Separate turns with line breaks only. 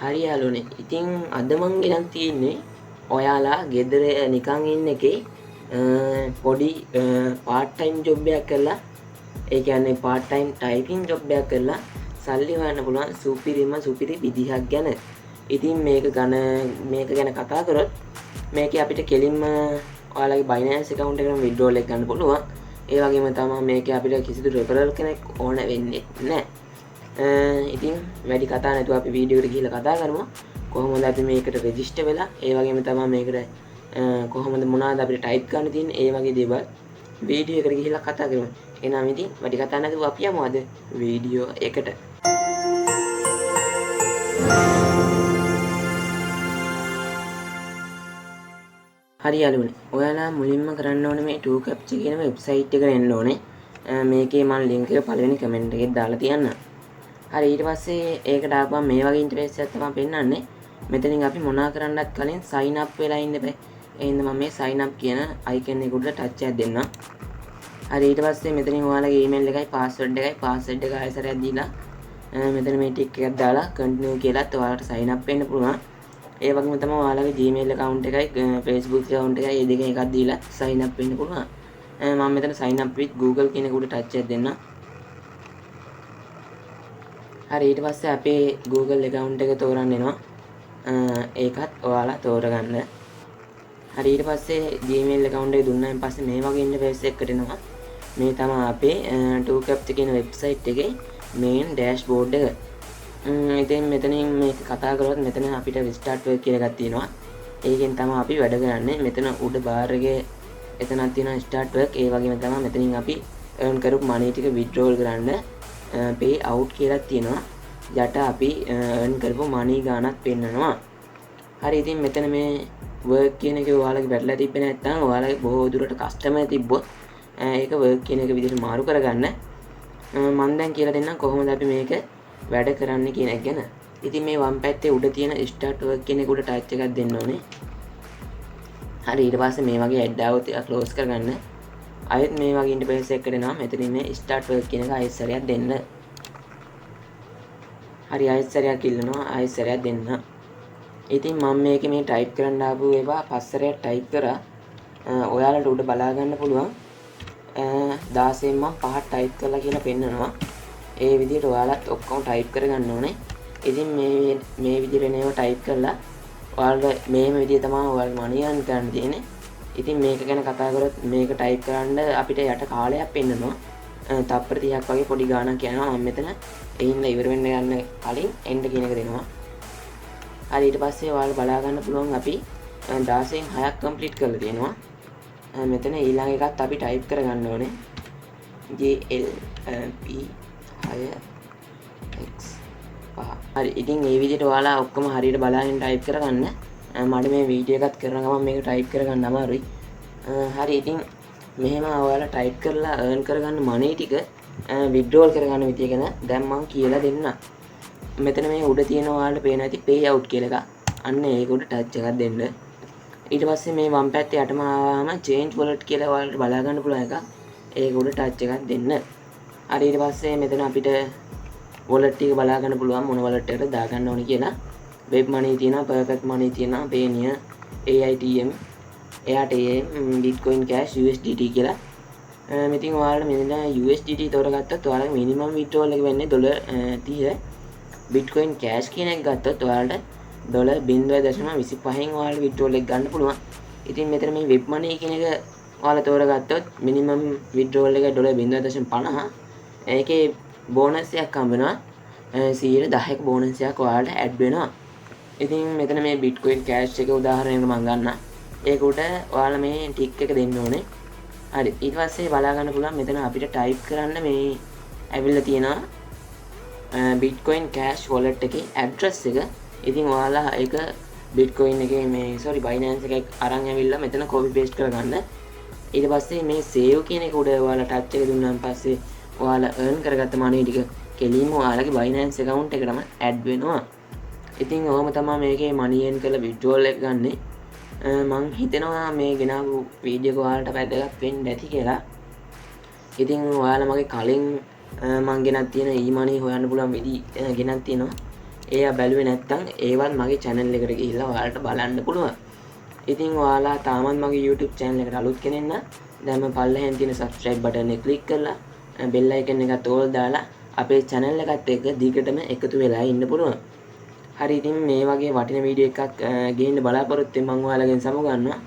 හරි යාළුවනේ. ඉතින් අද මං ගෙනත් තියෙන්නේ ඔයාලා ගෙදර නිකන් ඉන්න එකේ පොඩි part time job එකක් කරලා ඒ කියන්නේ part time typing job එකක් කරලා සල්ලි හොයන්න පුළුවන් සුපිරි විදිහක් ගැන. ඉතින් මේක ගැන කතා කරොත් මේකේ අපිට කෙලින්ම ඔයාලගේ Binance account එකකට withdrawal එක ගන්න පුළුවන්. ඒ වගේම තමයි මේකේ අපිට කිසිදු referral කෙනෙක් ඕන වෙන්නේ නැහැ. ඉතින් වැඩි කතා නැතුව අපි වීඩියෝ එකට ගිහිල්ලා කතා කරමු. කොහොමද අපි මේකට රෙජිස්ටර් වෙලා ඒ වගේම තමයි මේකට කොහොමද මොනවද අපිට ටයිප් කරන්න තියෙන්නේ ඒ වගේ දේවල් වීඩියෝ එකට ගිහිල්ලා කතා කරමු. එහෙනම් ඉතින් වැඩි කතා නැතුව අපි යමු අද වීඩියෝ එකට. හරි යාළුවනේ. ඔයාලා මුලින්ම කරන්න ඕනේ මේ 2capture කියන වෙබ්සයිට් එකට එන්න ඕනේ. මේකේ මම link එක පළවෙනි කමෙන්ට් එකේ දාලා තියන්නම්. හරි ඊට පස්සේ ඒකට ආපුවම මේ වගේ ඉන්ටර්ෆේස් එකක් තමයි පෙන්නන්නේ. මෙතනින් අපි මොනා කරන්නත් කලින් sign up වෙලා ඉන්න බෑ. ඒ හින්දා මම මේ sign up කියන icon එක උඩ touch එකක් දෙන්නම්. හරි ඊට පස්සේ මෙතනින් ඔයාලගේ email එකයි password එක ආයෙසරයක් දීලා මෙතන මේ tick එකක් දාලා continue කියලාත් ඔයාලට sign up වෙන්න පුළුවන්. ඒ වගේම තමයි ඔයාලගේ Gmail account එකයි Facebook account එකයි මේ දෙකෙන් එකක් දීලා sign up වෙන්න පුළුවන්. මම මෙතන sign up with Google කියන එක උඩ touch එකක් දෙන්නම්. හරි ඊට පස්සේ අපේ Google account එක තෝරන්න එනවා. ඒකත් ඔයාලා තෝරගන්න. හරි ඊට පස්සේ Gmail account එක දුන්නාන් පස්සේ මේ වගේ ඉන්ටර්ෆේස් එකකට එනවා. මේ තමයි අපේ 2capture කියන වෙබ්සයිට් එකේ main dashboard එක. ඉතින් මෙතනින් මේක කතා කරොත් මෙතන අපිට restart work කියලා එකක් තියෙනවා. ඒකෙන් තමයි අපි වැඩ කරන්නේ. මෙතන උඩ bar එකේ එතනක් තියෙනවා start work. ඒ වගේම තමයි මෙතනින් අපි earn කරපු money ටික withdrawal කරන්න pay out කියලා තියෙනවා. යට අපි earn කරපු money ගාණක් පෙන්නනවා. හරි ඉතින් මෙතන මේ work කියන එක ඔයාලගේ වැටලා තිබ්බේ නැත්නම් ඔයාලගේ බොහෝ දුරට customer තිබ්බොත් ඒක work කියන එක විදිහට මාරු කරගන්න මම දැන් කියලා දෙන්නම් කොහොමද අපි මේක වැඩ කරන්න කියන එක ගැන. ඉතින් මේ වම් පැත්තේ උඩ තියෙන start work කියන එක උඩ touch එකක් දෙන්න ඕනේ. හරි ඊට පස්සේ මේ වගේ add આવුත් ඒක close කරගන්න. ආයෙත් මේ වගේ ඉන්ටර්ෆේස් එකකට එනවා. මෙතනින් මේ start work කියන එක ආයෙත් සැරයක් දෙන්න. හරි ආයෙත් සැරයක් ඉල්ලනවා. ආයෙත් සැරයක් දෙන්න. ඉතින් මම මේකේ මේ ටයිප් කරන්න ආපු ඒවා පස්සරයක් ටයිප් කරා. ඔයාලට උඩ බලා ගන්න පුළුවන්. 16න් මම 5ක් ටයිප් කරලා කියලා පෙන්නනවා. ඒ විදිහට ඔයාලත් ඔක්කොම ටයිප් කරගන්න ඕනේ. ඉතින් මේ විදිහට නේව ටයිප් කරලා ඔයාලට මේම විදිහ තමයි ඔයාලට money earn කරන්න තියෙන්නේ. ඉතින් මේක ගැන කතා කරොත් මේක ටයිප් කරන්න අපිට යට කාලයක් පෙන්නනවා. තප්පර 30ක් වගේ පොඩි ගාණක් යනවා. මම මෙතන ඒ හින්දා ඉවර වෙන්න යන්න කලින් end කියන එක දෙනවා. හරි ඊට පස්සේ ඔයාලා බලා ගන්න පුළුවන් අපි 16න් 6ක් complete කරලා තියෙනවා. මෙතන ඊළඟ එකත් අපි ටයිප් කරගන්න ඕනේ. JLP 6x 5. හරි ඉතින් මේ විදිහට ඔයාලා ඔක්කොම හරියට බලාගෙන ටයිප් කරගන්න. මට මේ වීඩියෝ එකත් කරන ගමන් මේක ටයිප් කරගන්න අමාරුයි. හරි ඉතින් මෙහෙම ඔයාලා ටයිප් කරලා earn කරගන්න money ටික withdrawal කරගන්න විදිය ගැන දැන් මම කියලා දෙන්නම්. මෙතන මේ උඩ තියෙන ඔයාලට පේන ඇති pay out කියලා එකක්. අන්න ඒක උඩ touch එකක් දෙන්න. ඊට පස්සේ මේ වම් පැත්තේ යටම ආවම change wallet කියලා ඔයාලට බලා ගන්න පුළුවන් එකක්. ඒක උඩ touch එකක් දෙන්න. හරි ඊට පස්සේ මෙතන අපිට wallet ටික බලා ගන්න පුළුවන් මොන wallet එකකට දා ගන්න ඕනේ කියලා. web money තියෙනවා, perfect money තියෙනවා, payoneer, AITM, AirTM, Bitcoin Cash, USDT කියලා. මෙතින් ඔයාලට මෙන්න USDT තෝරගත්තොත් ඔයාලගේ minimum withdrawal එක වෙන්නේ $30. Bitcoin Cash කියන එක ගත්තොත් ඔයාලට $0.25න් ඔයාලට withdrawal එක ගන්න පුළුවන්. ඉතින් මෙතන මේ web money කියන එක ඔයාලා තෝරගත්තොත් minimum withdrawal එක $0.50. ඒකේ bonus එකක් හම්බ වෙනවා. 10ක bonus එකක් ඔයාලට add වෙනවා. ඉතින් මෙතන මේ Bitcoin Cash එක උදාහරණයකට මම ගන්නම්. ඒක උඩ ඔයාලා මේ ටික් එක දෙන්න ඕනේ. හරි ඊට පස්සේ බලා ගන්න පුළුවන් මෙතන අපිට ටයිප් කරන්න මේ ඇවිල්ලා තියෙනවා Bitcoin Cash wallet එකේ address එක. ඉතින් ඔයාලා ඒක Bitcoin එකේ මේ Binance එකේ අරන් ඇවිල්ලා මෙතන copy paste කරගන්න. ඊට පස්සේ මේ save කියන එක උඩ ඔයාලා touch එක දුන්නාන් පස්සේ ඔයාලා earn කරගත්ත money ටික කෙලින්ම ඔයාලගේ Binance account එකටම add වෙනවා. ඉතින් ඔහොම තමයි මේකේ money earn කරලා withdrawal එක ගන්නෙ. මං හිතනවා මේ ගෙනාවු වීඩියෝ එක ඔයාලට වැදගත් වෙන්න ඇති කියලා. ඉතින් ඔයාලා මගේ කලින් මං ගෙනත් තියෙන e-money හොයන්න පුළුවන් විදි ගෙනත් තියෙනවා. ඒවා බැලුවේ නැත්නම් ඒවත් මගේ channel එකට ගිහිල්ලා ඔයාලට බලන්න පුළුවන්. ඉතින් ඔයාලා තාමත් මගේ YouTube channel එකට අලුත් කෙනෙක් නම් දැන්ම පල්ලෙහෙන් තියෙන subscribe button එක click කරලා bell icon එකත් all දාලා අපේ channel එකත් එක්ක දිගටම එකතු වෙලා ඉන්න පුළුවන්. හරි ඉතින් මේ වගේ වටින වීඩියෝ එකක් ගේන්න බලාපොරොත්තු වෙන මම ඔයාලගෙන් සමුගන්නවා.